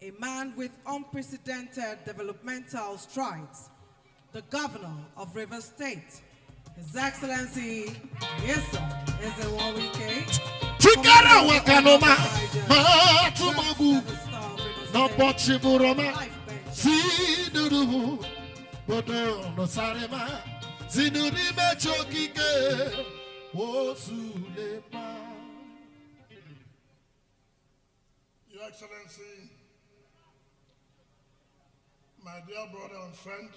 a man with unprecedented developmental strides, the governor of Rivers State, His Excellency, yes sir, Wike. Chikara wakanoma, matumagu, no pochiburoma, sinurubu, bodo no sarema, sinuribe chokike, wosulepa. Your Excellency, my dear brother and friend,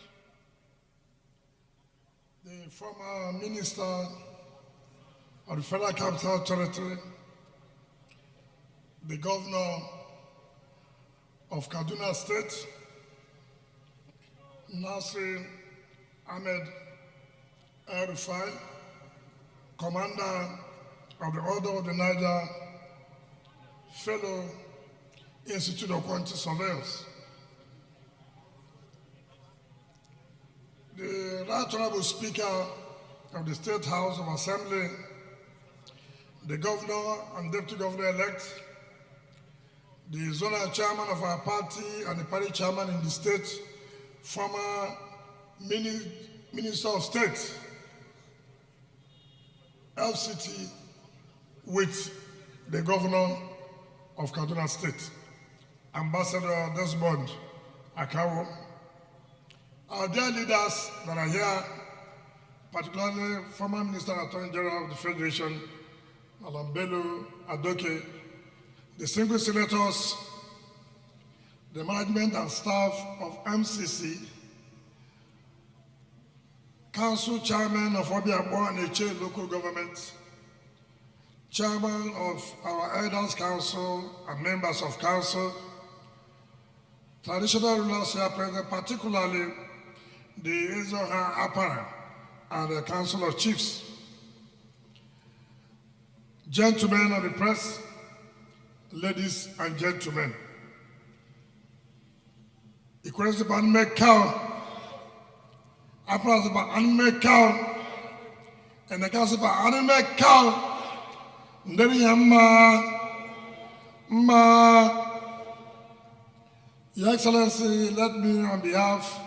the former Minister of the Federal Capital Territory, the Governor of Kaduna State, Nasir Ahmed El-Rufai, Commander of the Order of the Niger, Fellow Institute of Quantity Surveillance, the Right Honorable Speaker of the State House of Assembly, the Governor and Deputy Governor-elect, the Zonal Chairman of our party and the party chairman in the state, former Minister of State, FCT, with the Governor of Kaduna State, Ambassador Desmond Akawo, our dear leaders that are here, particularly former Minister and Attorney General of the Federation, Madam Bello Adoke, the single senators, the management and staff of MCC, Council Chairman of Obiabo and Eche Local Government, Chairman of our Elders Council and members of Council, traditional rulers here present, particularly the Ezoha Apara and the Council of Chiefs, gentlemen of the press, ladies and gentlemen. Equality by Mekau, Apara by Anmekau, and the Council by Anmekau, Your Excellency, let me, on behalf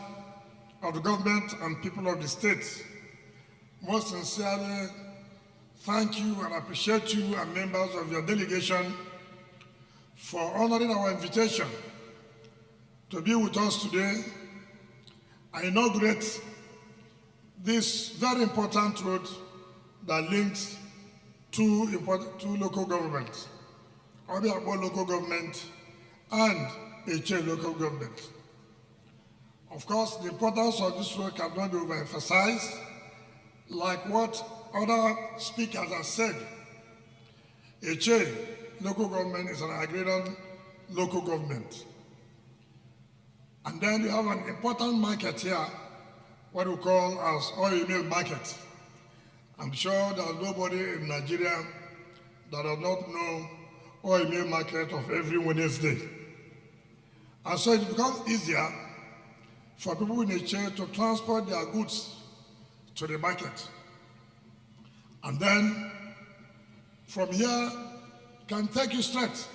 of the government and people of the state, most sincerely thank you and appreciate you and members of your delegation for honoring our invitation to be with us today and inaugurate this very important road that links two local governments, Obiabo local government and Eche local government. Of course, the importance of this road cannot be overemphasized. Like what other speakers have said, Eche local government is an agrarian local government. And then you have an important market here, what we call as oil mill market. I'm sure there's nobody in Nigeria that does not know oil mill market of every Wednesday. And so it becomes easier for people in Eche to transport their goods to the market. And then from here can take you straight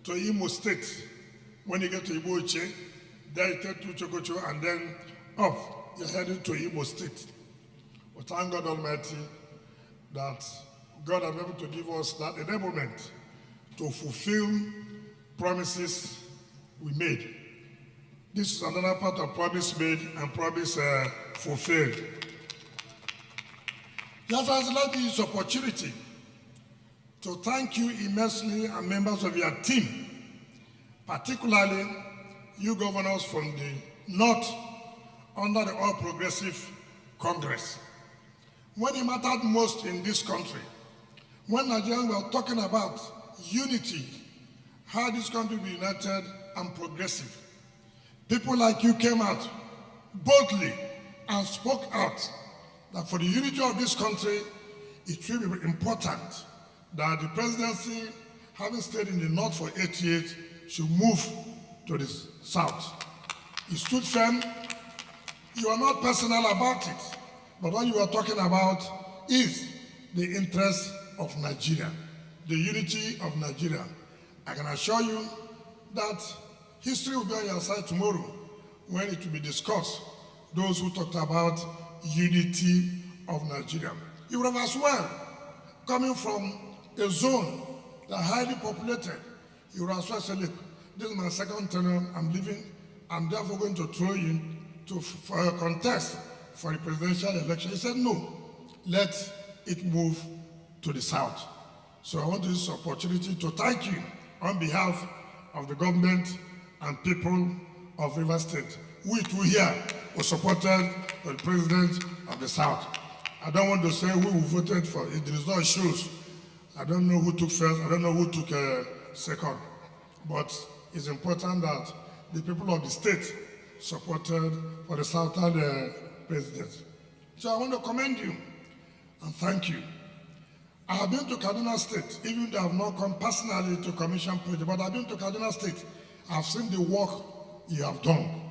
to Imo State. When you get to Imo Eche, there you take to Chogocho and then up, you're heading to Imo State. We thank God Almighty that God has been able to give us that enablement to fulfill promises we made. This is another part of promise made and promise fulfilled. Just as let me use this opportunity to thank you immensely and members of your team, particularly you governors from the North under the All Progressive Congress. When it mattered most in this country, when Nigerians were talking about unity, how this country be united and progressive, people like you came out boldly and spoke out that for the unity of this country, it will be important that the presidency, having stayed in the North for 8 years, should move to the South. You stood firm. You are not personal about it, but what you are talking about is the interest of Nigeria, the unity of Nigeria. I can assure you that History will be on your side tomorrow when it will be discussed. Those who talked about unity of Nigeria. You would have as well, coming from a zone that highly populated, you would as well say, look, this is my second term, I'm leaving, I'm therefore going to throw in for a contest for the presidential election. He said, no, let it move to the south. So I want to use this opportunity to thank you on behalf of the government and people of Rivers State. We too here were supported by the president of the south. I don't want to say who voted for it. There is no shows. I don't know who took first. I don't know who took second. But it's important that the people of the state supported for the southern president. So I want to commend you and thank you. I have been to Kaduna State, even though I have not come personally to commission project, but I've been to Kaduna State. I've seen the work you have done.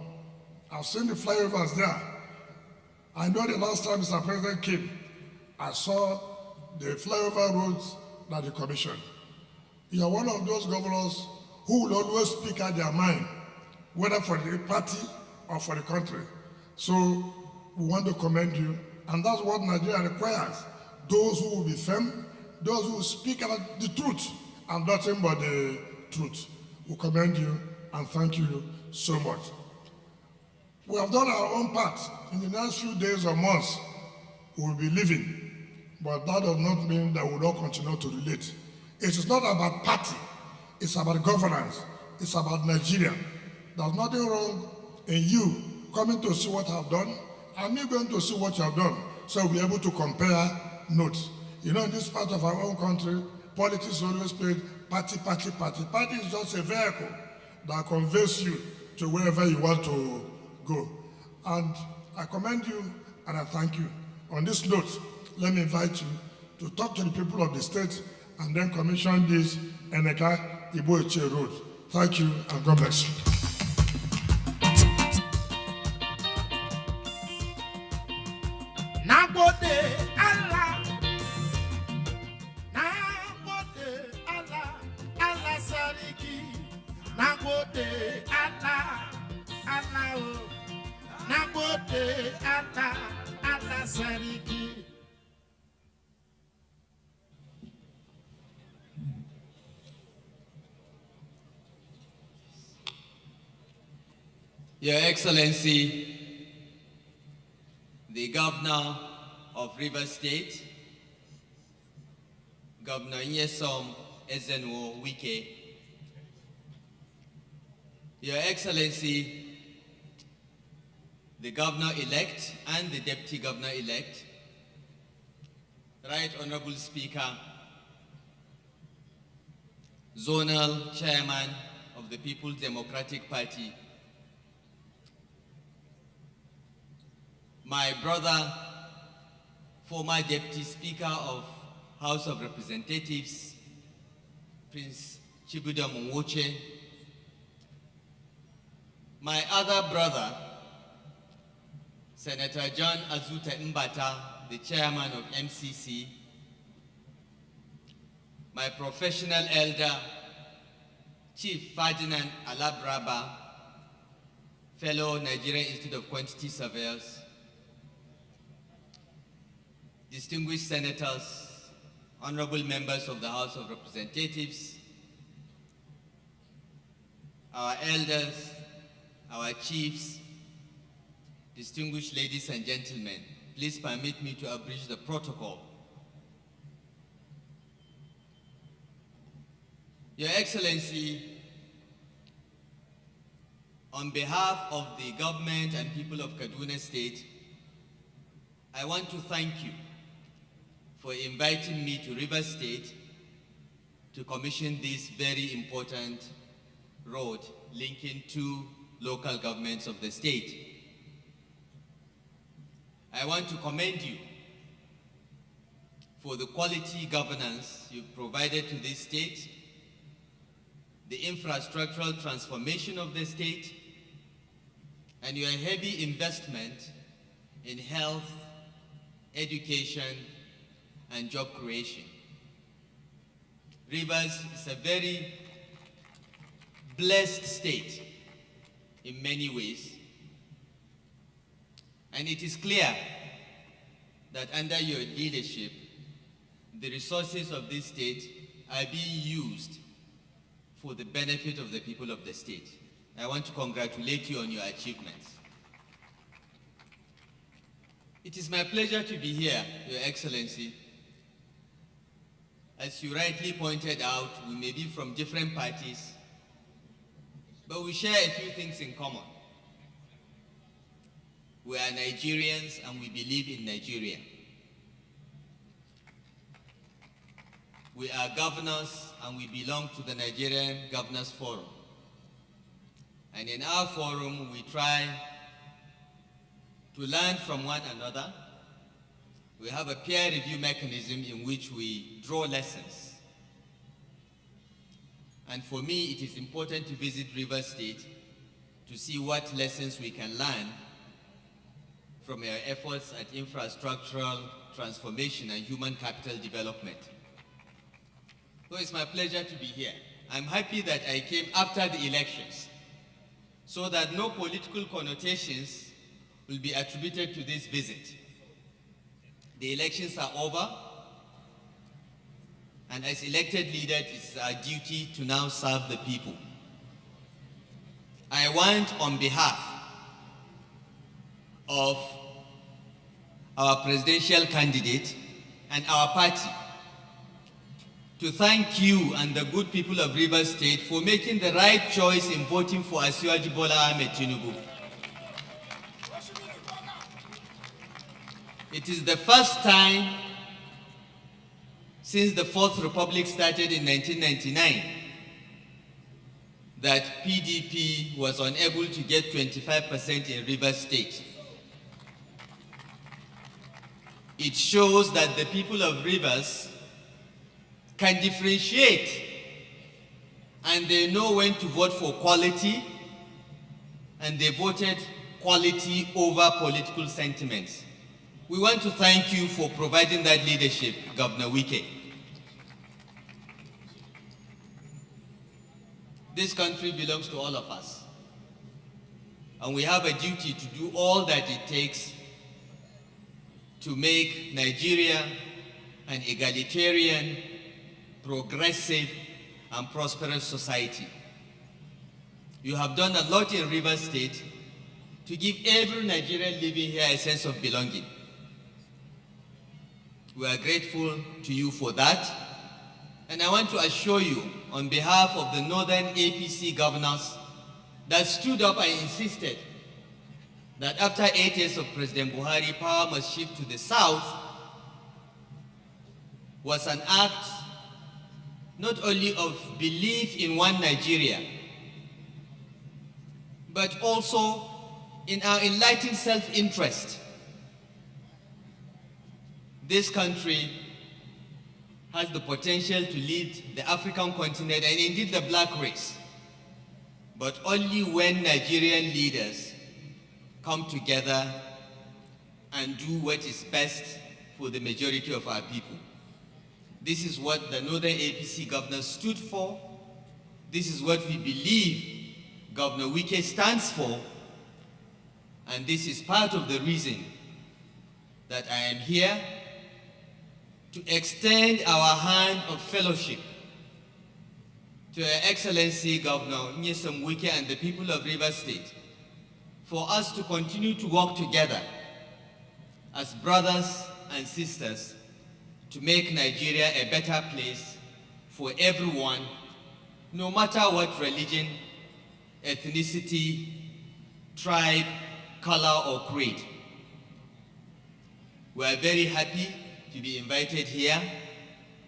I've seen the flyovers there. I know the last time Mr. President came, I saw the flyover roads that you commissioned. You are one of those governors who will always speak out their mind, whether for the party or for the country. So we want to commend you, and that's what Nigeria requires. Those who will be firm, those who will speak about the truth and nothing but the truth. We commend you and thank you so much. We have done our own part. In the next few days or months, we will be leaving. But that does not mean that we will not continue to relate. It is not about party. It's about governance. It's about Nigeria. There's nothing wrong in you coming to see what I've done, and me going to see what you have done, so we'll be able to compare notes. You know, in this part of our own country, politics always played party, party, party. Party is just a vehicle that conveys you to wherever you want to go. And I commend you and I thank you. On this note, let me invite you to talk to the people of the state and then commission this Eneka Iboeche Road. Thank you and God bless you. Your Excellency, the Governor of Rivers State, Governor Nyesom Ezenwo Wike, Your Excellency, the Governor-elect and the Deputy Governor-elect, Right Honorable Speaker, Zonal Chairman of the People's Democratic Party, my brother, former Deputy Speaker of House of Representatives, Prince Chibuda Monwoche, my other brother, Senator John Azuta Mbata, the chairman of MCC, my professional elder, Chief Ferdinand Alabraba, fellow Nigerian Institute of Quantity Surveyors, distinguished senators, honorable members of the House of Representatives, our elders, our chiefs, distinguished ladies and gentlemen, please permit me to abridge the protocol. Your Excellency, on behalf of the government and people of Kaduna State, I want to thank you for inviting me to Rivers State to commission this very important road linking two local governments of the state. I want to commend you for the quality governance you've provided to this state, the infrastructural transformation of the state, and your heavy investment in health, education, and job creation. Rivers is a very blessed state in many ways. And it is clear that under your leadership, the resources of this state are being used for the benefit of the people of the state. I want to congratulate you on your achievements. It is my pleasure to be here, Your Excellency. As you rightly pointed out, we may be from different parties, but we share a few things in common. We are Nigerians and we believe in Nigeria. We are governors and we belong to the Nigerian Governors Forum. And in our forum, we try to learn from one another. We have a peer review mechanism in which we draw lessons. And for me, it is important to visit Rivers State to see what lessons we can learn from our efforts at infrastructural transformation and human capital development. So it's my pleasure to be here. I'm happy that I came after the elections so that no political connotations will be attributed to this visit. The elections are over, and as elected leaders, it's our duty to now serve the people. I want, on behalf of our presidential candidate and our party, to thank you and the good people of Rivers State for making the right choice in voting for Asiwaju Bola Ahmed Tinubu. It is the first time since the Fourth Republic started in 1999 that PDP was unable to get 25% in Rivers State. It shows that the people of Rivers can differentiate and they know when to vote for quality, and they voted quality over political sentiments. We want to thank you for providing that leadership, Governor Wike. This country belongs to all of us, and we have a duty to do all that it takes to make Nigeria an egalitarian, progressive, and prosperous society. You have done a lot in Rivers State to give every Nigerian living here a sense of belonging. We are grateful to you for that, and I want to assure you, on behalf of the Northern APC governors that stood up and insisted that after 8 years of President Buhari, power must shift to the south, was an act not only of belief in one Nigeria, but also in our enlightened self-interest. This country has the potential to lead the African continent and indeed the black race, but only when Nigerian leaders come together and do what is best for the majority of our people. This is what the Northern APC governors stood for. This is what we believe Governor Wike stands for. And this is part of the reason that I am here to extend our hand of fellowship to Her Excellency Governor Nyesom Wike and the people of Rivers State for us to continue to work together as brothers and sisters to make Nigeria a better place for everyone, no matter what religion, ethnicity, tribe, color, or creed. We are very happy to be invited here.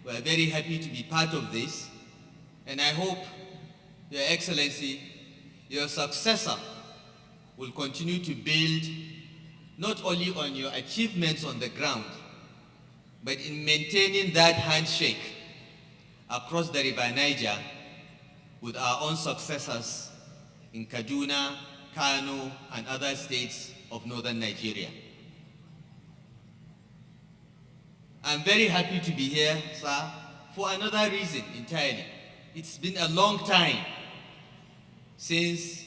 We are very happy to be part of this. And I hope, Your Excellency, your successor will continue to build not only on your achievements on the ground, but in maintaining that handshake across the River Niger with our own successors in Kaduna, Kano, and other states of northern Nigeria. I'm very happy to be here, sir, for another reason entirely. It's been a long time since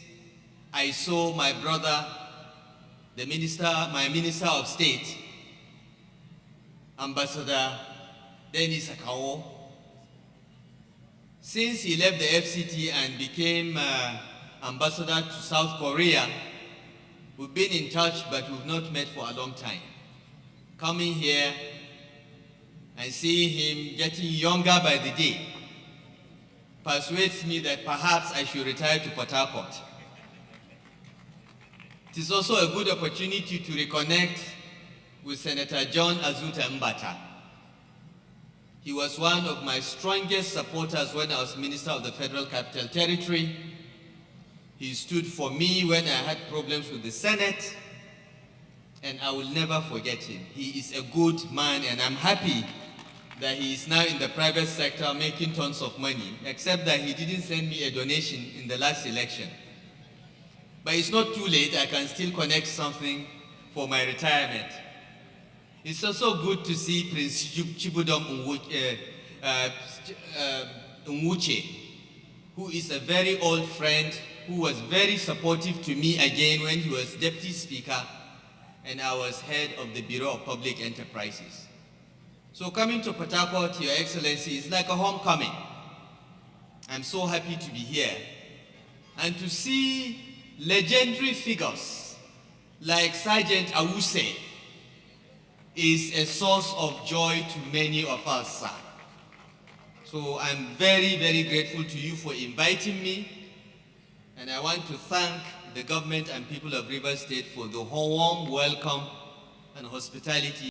I saw my brother, my Minister of State, Ambassador Dennis Akao. Since he left the FCT and became ambassador to South Korea, we've been in touch, but we've not met for a long time. Coming here and seeing him getting younger by the day persuades me that perhaps I should retire to Port Harcourt. It is also a good opportunity to reconnect with Senator John Azuta Mbata. He was one of my strongest supporters when I was Minister of the Federal Capital Territory. He stood for me when I had problems with the Senate, and I will never forget him. He is a good man, and I'm happy that he is now in the private sector making tons of money, except that he didn't send me a donation in the last election. But it's not too late, I can still connect something for my retirement. It's also good to see Prince Chibudom Nwuche, who is a very old friend, who was very supportive to me again when he was Deputy Speaker and I was head of the Bureau of Public Enterprises. So coming to Port Harcourt, Your Excellency, is like a homecoming. I'm so happy to be here and to see legendary figures like Sergeant Awuse is a source of joy to many of us, sir. So I'm very, very grateful to you for inviting me, and I want to thank the government and people of Rivers State for the warm welcome and hospitality